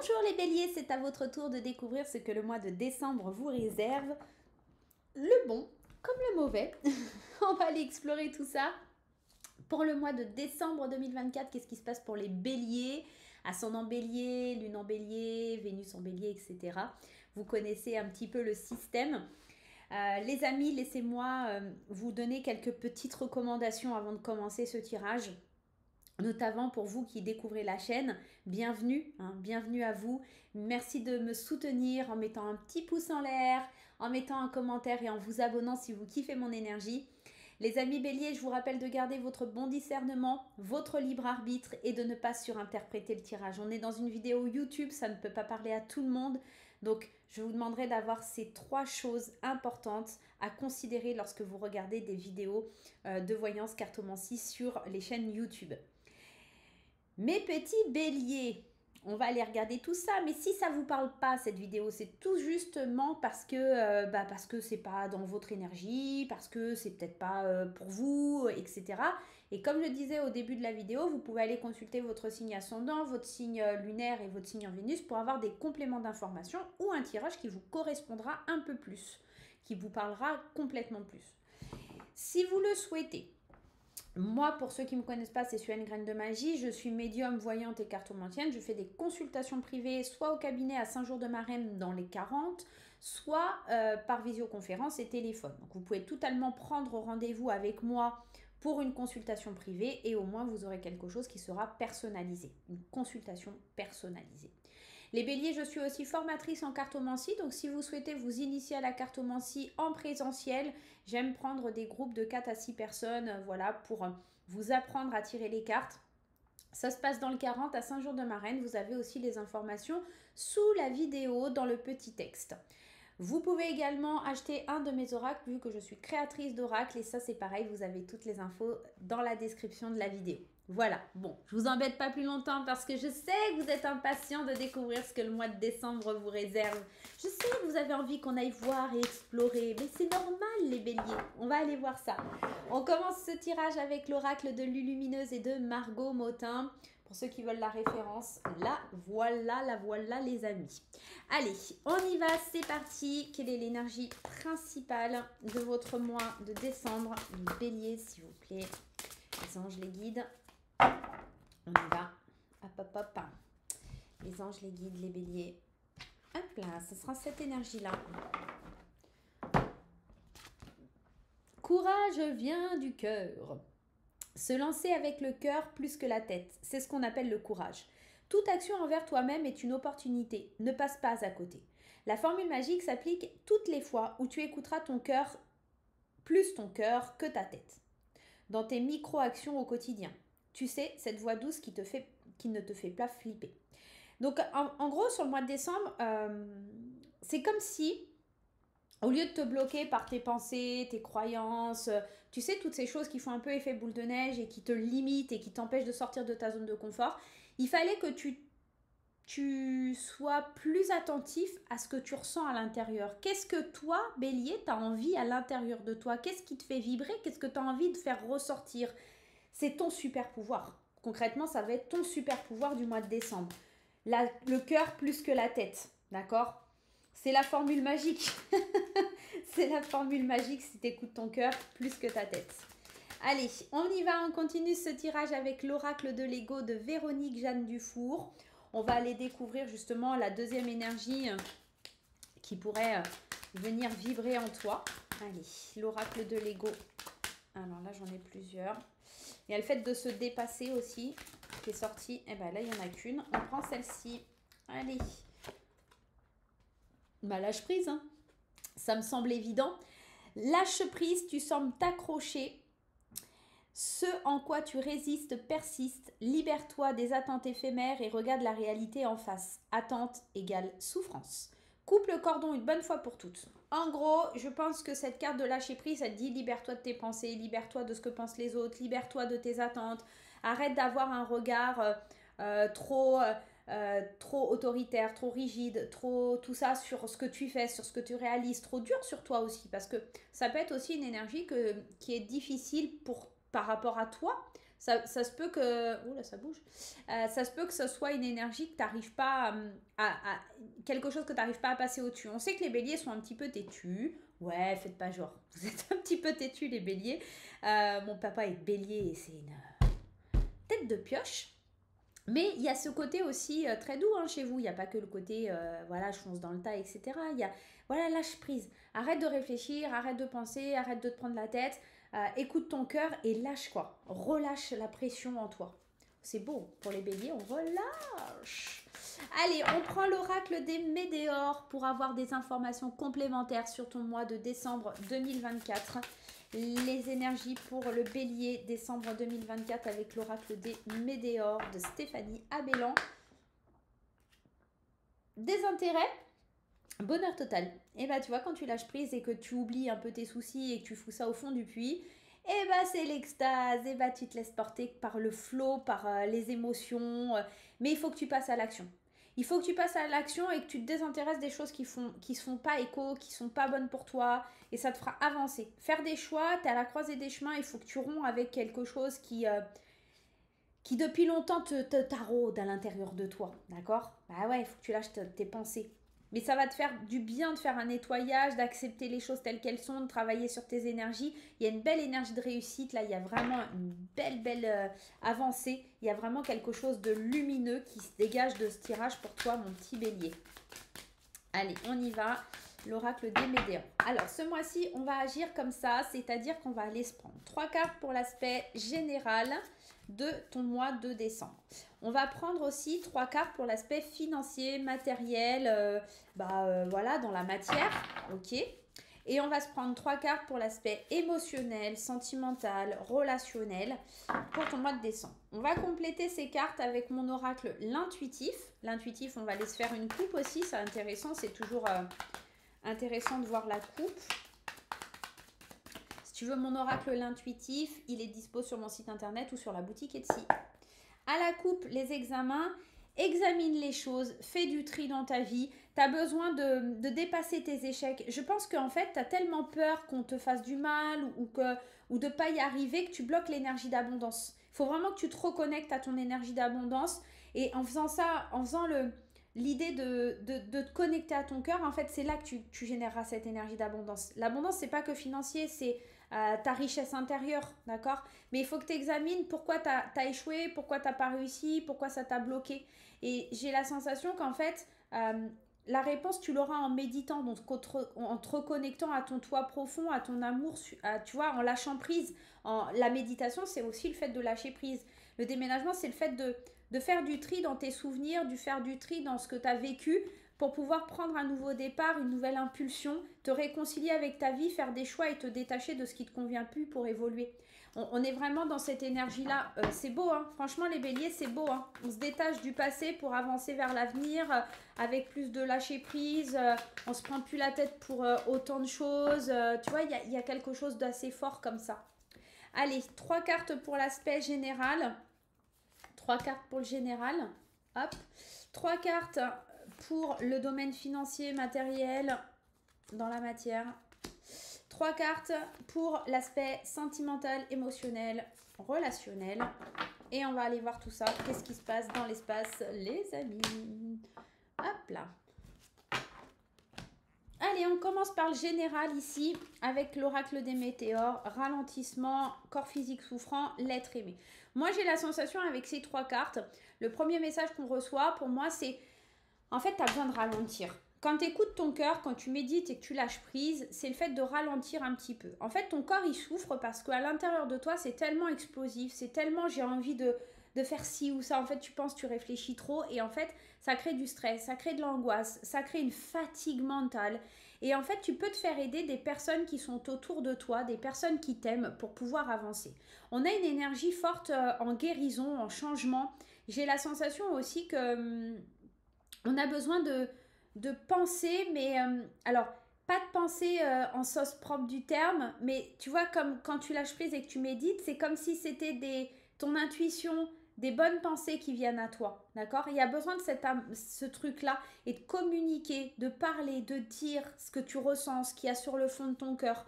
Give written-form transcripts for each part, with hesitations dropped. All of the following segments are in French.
Bonjour les béliers, c'est à votre tour de découvrir ce que le mois de décembre vous réserve. Le bon comme le mauvais. On va aller explorer tout ça. Pour le mois de décembre 2024, qu'est-ce qui se passe pour les béliers? Ascendant bélier, lune en bélier, Vénus en bélier, etc. Vous connaissez un petit peu le système. Les amis, laissez-moi vous donner quelques petites recommandations avant de commencer ce tirage. Notamment pour vous qui découvrez la chaîne, bienvenue, bienvenue à vous. Merci de me soutenir en mettant un petit pouce en l'air, en mettant un commentaire et en vous abonnant si vous kiffez mon énergie. Les amis béliers, je vous rappelle de garder votre bon discernement, votre libre arbitre et de ne pas surinterpréter le tirage. On est dans une vidéo YouTube, ça ne peut pas parler à tout le monde. Donc, je vous demanderai d'avoir ces 3 choses importantes à considérer lorsque vous regardez des vidéos de voyance cartomancie sur les chaînes YouTube. Mes petits béliers, on va aller regarder tout ça, mais si ça ne vous parle pas cette vidéo, c'est tout justement parce que c'est pas dans votre énergie, parce que c'est peut-être pas pour vous, etc. Et comme je disais au début de la vidéo, vous pouvez aller consulter votre signe ascendant, votre signe lunaire et votre signe en Vénus pour avoir des compléments d'information ou un tirage qui vous correspondra un peu plus, qui vous parlera complètement plus. Si vous le souhaitez, moi, pour ceux qui ne me connaissent pas, c'est Suenne Graine de Magie. Je suis médium, voyante et cartomantienne. Je fais des consultations privées, soit au cabinet à Saint-Jour-de-Maremme dans les 40, soit par visioconférence et téléphone. Donc, vous pouvez totalement prendre rendez-vous avec moi pour une consultation privée et au moins, vous aurez quelque chose qui sera personnalisé. Une consultation personnalisée. Les béliers, je suis aussi formatrice en cartomancie, donc si vous souhaitez vous initier à la cartomancie en présentiel, j'aime prendre des groupes de 4 à 6 personnes, voilà, pour vous apprendre à tirer les cartes. Ça se passe dans le 40 à Saint-Jour-de-Maremme, vous avez aussi les informations sous la vidéo dans le petit texte. Vous pouvez également acheter un de mes oracles vu que je suis créatrice d'oracles et ça c'est pareil, vous avez toutes les infos dans la description de la vidéo. Voilà, bon, je vous embête pas plus longtemps parce que je sais que vous êtes impatients de découvrir ce que le mois de décembre vous réserve. Je sais que vous avez envie qu'on aille voir et explorer, mais c'est normal les béliers, on va aller voir ça. On commence ce tirage avec l'oracle de Lulumineuse et de Margot Motin. Pour ceux qui veulent la référence, la voilà les amis. Allez, on y va, c'est parti. Quelle est l'énergie principale de votre mois de décembre? Les béliers, s'il vous plaît. Les anges, les guides. On y va. Hop, hop, hop. Les anges, les guides, les béliers. Hop là, ce sera cette énergie-là. Courage vient du cœur. Se lancer avec le cœur plus que la tête, c'est ce qu'on appelle le courage. Toute action envers toi-même est une opportunité, ne passe pas à côté. La formule magique s'applique toutes les fois où tu écouteras ton cœur, plus ton cœur que ta tête. Dans tes micro-actions au quotidien. Tu sais, cette voix douce qui ne te fait pas flipper. Donc, en gros, sur le mois de décembre, c'est comme si, au lieu de te bloquer par tes pensées, tes croyances, tu sais, toutes ces choses qui font un peu effet boule de neige et qui te limitent et qui t'empêchent de sortir de ta zone de confort, il fallait que tu sois plus attentif à ce que tu ressens à l'intérieur. Qu'est-ce que toi, bélier, tu as envie à l'intérieur de toi? Qu'est-ce qui te fait vibrer? Qu'est-ce que tu as envie de faire ressortir? C'est ton super pouvoir. Concrètement, ça va être ton super pouvoir du mois de décembre. Le cœur plus que la tête, d'accord? C'est la formule magique. C'est la formule magique si tu écoutes ton cœur plus que ta tête. Allez, on y va, on continue ce tirage avec l'oracle de l'ego de Véronique Jeanne Dufour. On va aller découvrir justement la deuxième énergie qui pourrait venir vibrer en toi. Allez, l'oracle de l'ego. Alors là, j'en ai plusieurs. Il y a le fait de se dépasser aussi qui est sorti. Et bien là, il n'y en a qu'une. On prend celle-ci. Allez. Bah, lâche prise, hein. Ça me semble évident. Lâche prise, tu sembles t'accrocher. Ce en quoi tu résistes persiste. Libère-toi des attentes éphémères et regarde la réalité en face. Attente égale souffrance. Coupe le cordon une bonne fois pour toutes. En gros, je pense que cette carte de lâcher prise, elle dit libère-toi de tes pensées, libère-toi de ce que pensent les autres, libère-toi de tes attentes. Arrête d'avoir un regard trop autoritaire, trop rigide, trop tout ça sur ce que tu fais, sur ce que tu réalises, trop dur sur toi aussi. Parce que ça peut être aussi une énergie qui est difficile par rapport à toi. Ça se peut que... Ouh là, ça bouge. Ça se peut que ce soit une énergie que tu n'arrives pas quelque chose que tu n'arrives pas à passer au-dessus. On sait que les béliers sont un petit peu têtus. Ouais, faites pas genre. Vous êtes un petit peu têtus, les béliers. Mon papa est bélier et c'est une tête de pioche. Mais il y a ce côté aussi très doux chez vous. Il n'y a pas que le côté, voilà, je fonce dans le tas, etc. Il y a, voilà, lâche prise. Arrête de réfléchir, arrête de penser, arrête de te prendre la tête. Écoute ton cœur et lâche quoi. Relâche la pression en toi. C'est beau. Pour les béliers, on relâche. Allez, on prend l'oracle des météores pour avoir des informations complémentaires sur ton mois de décembre 2024. Les énergies pour le bélier décembre 2024 avec l'oracle des météores de Stéphanie Abellan. Désintérêt, bonheur total. Et bah tu vois, quand tu lâches prise et que tu oublies un peu tes soucis et que tu fous ça au fond du puits, et bah c'est l'extase, et bah tu te laisses porter par le flot, par les émotions, mais il faut que tu passes à l'action. Il faut que tu passes à l'action et que tu te désintéresses des choses qui se font pas écho, qui sont pas bonnes pour toi, et ça te fera avancer. Faire des choix, tu es à la croisée des chemins, il faut que tu romps avec quelque chose qui depuis longtemps te taraude à l'intérieur de toi, d'accord? Bah ouais, il faut que tu lâches tes pensées. Mais ça va te faire du bien de faire un nettoyage, d'accepter les choses telles qu'elles sont, de travailler sur tes énergies. Il y a une belle énergie de réussite, là, il y a vraiment une belle avancée. Il y a vraiment quelque chose de lumineux qui se dégage de ce tirage pour toi, mon petit bélier. Allez, on y va. L'oracle des météores. Alors, ce mois-ci, on va agir comme ça, c'est-à-dire qu'on va aller se prendre 3 cartes pour l'aspect général de ton mois de décembre. On va prendre aussi 3 cartes pour l'aspect financier, matériel, voilà, dans la matière, ok. Et on va se prendre 3 cartes pour l'aspect émotionnel, sentimental, relationnel pour ton mois de décembre. On va compléter ces cartes avec mon oracle l'intuitif. L'intuitif, on va aller se faire une coupe aussi, c'est intéressant, c'est toujours intéressant de voir la coupe. Si tu veux mon oracle l'intuitif, il est dispo sur mon site internet ou sur la boutique Etsy. À la coupe, les examens, examine les choses, fais du tri dans ta vie. Tu as besoin de dépasser tes échecs. Je pense qu'en fait, tu as tellement peur qu'on te fasse du mal ou de ne pas y arriver que tu bloques l'énergie d'abondance. Il faut vraiment que tu te reconnectes à ton énergie d'abondance. Et en faisant ça, en faisant l'idée de te connecter à ton cœur, en fait, c'est là que tu généreras cette énergie d'abondance. L'abondance, c'est pas que financier, c'est ta richesse intérieure, d'accord? Mais il faut que tu examines pourquoi tu as échoué, pourquoi tu n'as pas réussi, pourquoi ça t'a bloqué. Et j'ai la sensation qu'en fait, la réponse, tu l'auras en méditant, donc en te reconnectant à ton toi profond, à ton amour, tu vois, en lâchant prise. La méditation, c'est aussi le fait de lâcher prise. Le déménagement, c'est le fait de faire du tri dans tes souvenirs, de faire du tri dans ce que tu as vécu pour pouvoir prendre un nouveau départ, une nouvelle impulsion, te réconcilier avec ta vie, faire des choix et te détacher de ce qui ne te convient plus pour évoluer. On est vraiment dans cette énergie-là. C'est beau, hein. Franchement, les béliers, c'est beau. Hein. On se détache du passé pour avancer vers l'avenir avec plus de lâcher prise. On se prend plus la tête pour autant de choses. Tu vois, il y a quelque chose d'assez fort comme ça. Allez, 3 cartes pour l'aspect général. 3 cartes pour le général. Hop. 3 cartes pour le domaine financier, matériel, dans la matière. 3 cartes pour l'aspect sentimental, émotionnel, relationnel. Et on va aller voir tout ça. Qu'est-ce qui se passe dans l'espace, les amis? Hop là. Allez, on commence par le général ici, avec l'oracle des météores, ralentissement, corps physique souffrant, l'être aimé. Moi, j'ai la sensation avec ces 3 cartes, le premier message qu'on reçoit, pour moi, c'est, en fait, tu as besoin de ralentir. Quand tu écoutes ton cœur, quand tu médites et que tu lâches prise, c'est le fait de ralentir un petit peu. En fait, ton corps, il souffre parce qu'à l'intérieur de toi, c'est tellement explosif, c'est tellement j'ai envie de faire ci ou ça. En fait, tu penses, tu réfléchis trop et en fait, ça crée du stress, ça crée de l'angoisse, ça crée une fatigue mentale. Et en fait, tu peux te faire aider des personnes qui sont autour de toi, des personnes qui t'aiment pour pouvoir avancer. On a une énergie forte en guérison, en changement. J'ai la sensation aussi que on a besoin de penser, mais alors, pas de penser en sauce propre du terme, mais tu vois, comme quand tu lâches prise et que tu médites, c'est comme si c'était ton intuition, des bonnes pensées qui viennent à toi, d'accord? Il y a besoin de ce truc-là et de communiquer, de parler, de dire ce que tu ressens, ce qu'il y a sur le fond de ton cœur.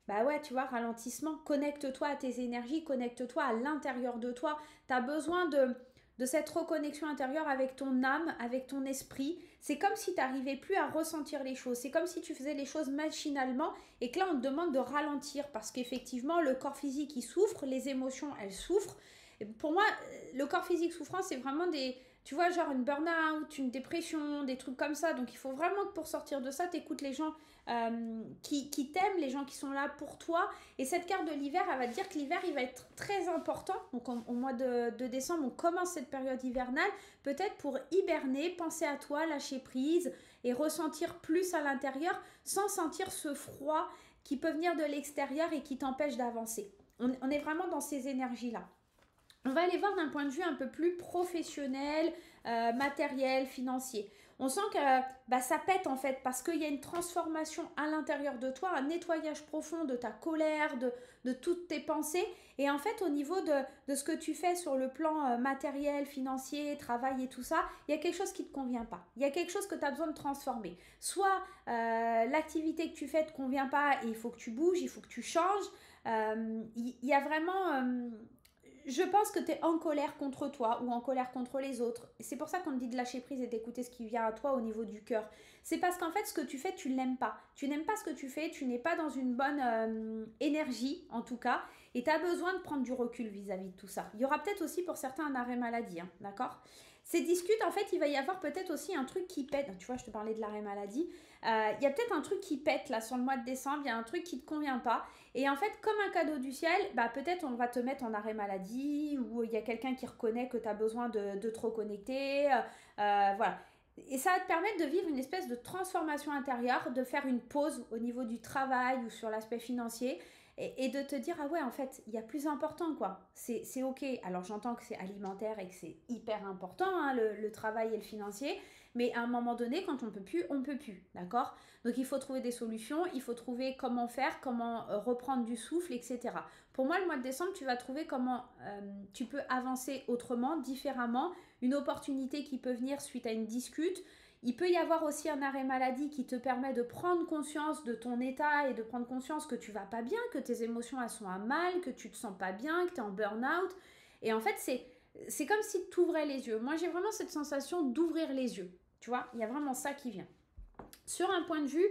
Bah ouais, tu vois, ralentissement, connecte-toi à tes énergies, connecte-toi à l'intérieur de toi. Tu as besoin de cette reconnexion intérieure avec ton âme, avec ton esprit. C'est comme si tu n'arrivais plus à ressentir les choses. C'est comme si tu faisais les choses machinalement et que là, on te demande de ralentir parce qu'effectivement, le corps physique, il souffre, les émotions, elles souffrent. Et pour moi, le corps physique souffrant, c'est vraiment des... Tu vois, genre une burn-out, une dépression, des trucs comme ça. Donc il faut vraiment que pour sortir de ça, tu écoutes les gens qui t'aiment, les gens qui sont là pour toi. Et cette carte de l'hiver, elle va te dire que l'hiver, il va être très important. Donc au mois de décembre, on commence cette période hivernale, peut-être pour hiberner, penser à toi, lâcher prise et ressentir plus à l'intérieur sans sentir ce froid qui peut venir de l'extérieur et qui t'empêche d'avancer. On est vraiment dans ces énergies-là. On va aller voir d'un point de vue un peu plus professionnel, matériel, financier. On sent que bah, ça pète en fait parce qu'il y a une transformation à l'intérieur de toi, un nettoyage profond de ta colère, de toutes tes pensées. Et en fait, au niveau de ce que tu fais sur le plan matériel, financier, travail et tout ça, il y a quelque chose qui ne te convient pas. Il y a quelque chose que tu as besoin de transformer. Soit l'activité que tu fais ne te convient pas et il faut que tu bouges, il faut que tu changes. Il y a vraiment... je pense que tu es en colère contre toi ou en colère contre les autres. C'est pour ça qu'on te dit de lâcher prise et d'écouter ce qui vient à toi au niveau du cœur. C'est parce qu'en fait, ce que tu fais, tu l'aimes pas. Tu n'aimes pas ce que tu fais, tu n'es pas dans une bonne énergie, en tout cas, et tu as besoin de prendre du recul vis-à-vis de tout ça. Il y aura peut-être aussi pour certains un arrêt maladie, hein, d'accord. Ces discutes, en fait, il va y avoir peut-être aussi un truc qui pète. Tu vois, je te parlais de l'arrêt maladie. Il y a peut-être un truc qui pète là sur le mois de décembre, il y a un truc qui ne te convient pas. Et en fait, comme un cadeau du ciel, bah, peut-être on va te mettre en arrêt maladie ou il y a quelqu'un qui reconnaît que tu as besoin de te reconnecter. Voilà. Et ça va te permettre de vivre une espèce de transformation intérieure, de faire une pause au niveau du travail ou sur l'aspect financier et de te dire, ah ouais, en fait, il y a plus important, quoi. C'est OK. Alors, j'entends que c'est alimentaire et que c'est hyper important, hein, le travail et le financier. Mais à un moment donné, quand on ne peut plus, d'accord. Donc, il faut trouver des solutions, il faut trouver comment faire, comment reprendre du souffle, etc. Pour moi, le mois de décembre, tu vas trouver comment tu peux avancer autrement, différemment, une opportunité qui peut venir suite à une discute. Il peut y avoir aussi un arrêt maladie qui te permet de prendre conscience de ton état et de prendre conscience que tu vas pas bien, que tes émotions elles sont à mal, que tu te sens pas bien, que tu es en burn-out. Et en fait, c'est comme si tu ouvrais les yeux. Moi, j'ai vraiment cette sensation d'ouvrir les yeux. Tu vois, il y a vraiment ça qui vient. Sur un point de vue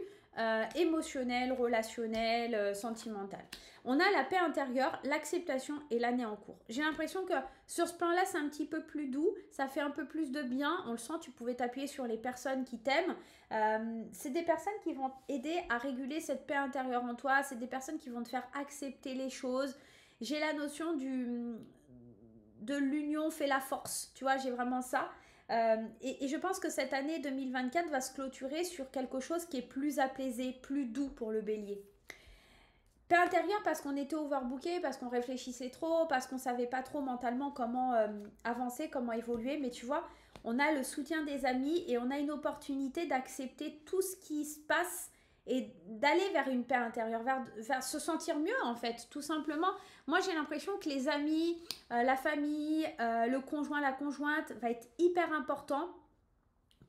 émotionnel, relationnel, sentimental. On a la paix intérieure, l'acceptation et l'année en cours. J'ai l'impression que sur ce plan-là, c'est un petit peu plus doux, ça fait un peu plus de bien. On le sent, tu pouvais t'appuyer sur les personnes qui t'aiment. C'est des personnes qui vont aider à réguler cette paix intérieure en toi. C'est des personnes qui vont te faire accepter les choses. J'ai la notion de l'union fait la force. Tu vois, j'ai vraiment ça. Et je pense que cette année 2024 va se clôturer sur quelque chose qui est plus apaisé, plus doux pour le bélier. Paix intérieure parce qu'on était overbooké, parce qu'on réfléchissait trop, parce qu'on savait pas trop mentalement comment avancer, comment évoluer. Mais tu vois, on a le soutien des amis et on a une opportunité d'accepter tout ce qui se passe et d'aller vers une paix intérieure, vers se sentir mieux en fait, tout simplement. Moi j'ai l'impression que les amis, la famille, le conjoint, la conjointe va être hyper important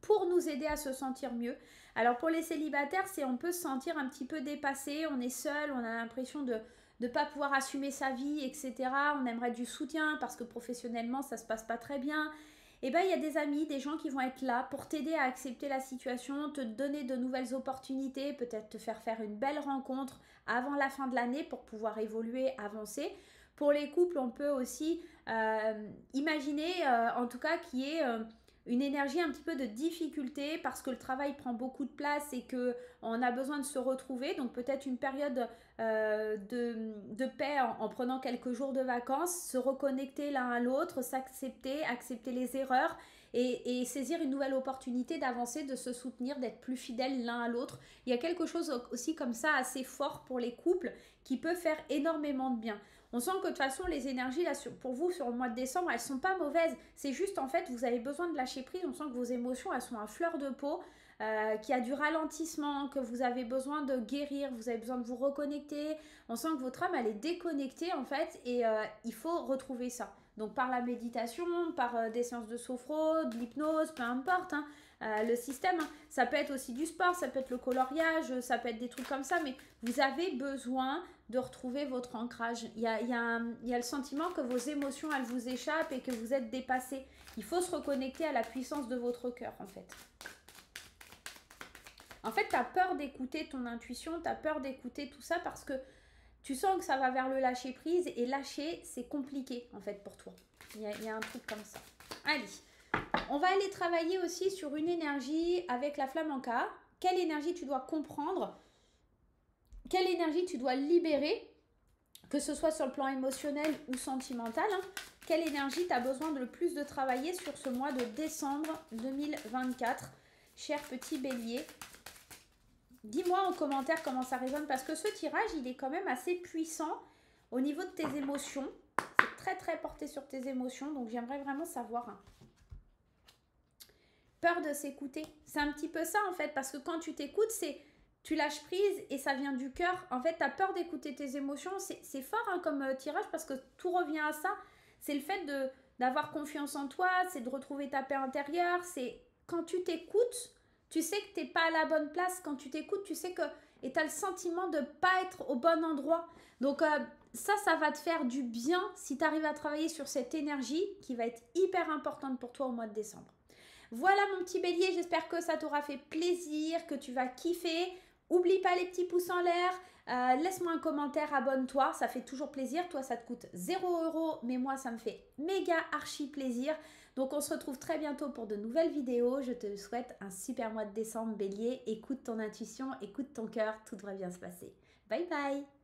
pour nous aider à se sentir mieux. Alors pour les célibataires, c'est on peut se sentir un petit peu dépassé, on est seul, on a l'impression de ne pas pouvoir assumer sa vie, etc. On aimerait du soutien parce que professionnellement, ça ne se passe pas très bien. Et bien, il y a des amis, des gens qui vont être là pour t'aider à accepter la situation, te donner de nouvelles opportunités, peut-être te faire une belle rencontre avant la fin de l'année pour pouvoir évoluer, avancer. Pour les couples, on peut aussi imaginer, en tout cas, qu'il y ait une énergie un petit peu de difficulté parce que le travail prend beaucoup de place et que on a besoin de se retrouver. Donc peut-être une période de paix en prenant quelques jours de vacances, se reconnecter l'un à l'autre, s'accepter, accepter les erreurs et saisir une nouvelle opportunité d'avancer, de se soutenir, d'être plus fidèles l'un à l'autre. Il y a quelque chose aussi comme ça assez fort pour les couples qui peut faire énormément de bien. On sent que de toute façon, les énergies, là, pour vous, sur le mois de décembre, elles sont pas mauvaises. C'est juste, en fait, vous avez besoin de lâcher prise. On sent que vos émotions, elles sont à fleur de peau, qu'il y a du ralentissement, que vous avez besoin de guérir, vous avez besoin de vous reconnecter. On sent que votre âme, elle est déconnectée, en fait, et il faut retrouver ça. Donc, par la méditation, par des séances de sophro, de l'hypnose, peu importe, hein, le système. Hein. Ça peut être aussi du sport, ça peut être le coloriage, ça peut être des trucs comme ça, mais vous avez besoin de retrouver votre ancrage. Il y a le sentiment que vos émotions, elles vous échappent et que vous êtes dépassé. Il faut se reconnecter à la puissance de votre cœur, en fait. En fait, tu as peur d'écouter ton intuition, tu as peur d'écouter tout ça parce que tu sens que ça va vers le lâcher prise et lâcher, c'est compliqué, en fait, pour toi. Il y a un truc comme ça. Allez, on va aller travailler aussi sur une énergie avec la flamenca. Quelle énergie tu dois comprendre? Quelle énergie tu dois libérer? Que ce soit sur le plan émotionnel ou sentimental. Hein. Quelle énergie tu as besoin de le plus de travailler sur ce mois de décembre 2024? Cher petit bélier, dis-moi en commentaire comment ça résonne parce que ce tirage, il est quand même assez puissant au niveau de tes émotions. C'est très très porté sur tes émotions, donc j'aimerais vraiment savoir. Hein. Peur de s'écouter. C'est un petit peu ça en fait, parce que quand tu t'écoutes, tu lâches prise et ça vient du cœur. En fait, tu as peur d'écouter tes émotions. C'est fort hein, comme tirage parce que tout revient à ça. C'est le fait d'avoir confiance en toi, c'est de retrouver ta paix intérieure. C'est quand tu t'écoutes, tu sais que tu n'es pas à la bonne place. Quand tu t'écoutes, tu sais que... Et tu as le sentiment de ne pas être au bon endroit. Donc ça va te faire du bien si tu arrives à travailler sur cette énergie qui va être hyper importante pour toi au mois de décembre. Voilà mon petit bélier, j'espère que ça t'aura fait plaisir, que tu vas kiffer. Oublie pas les petits pouces en l'air, laisse-moi un commentaire, abonne-toi, ça fait toujours plaisir. Toi, ça te coûte 0 €, mais moi, ça me fait méga archi plaisir. Donc, on se retrouve très bientôt pour de nouvelles vidéos. Je te souhaite un super mois de décembre, bélier. Écoute ton intuition, écoute ton cœur, tout devrait bien se passer. Bye bye!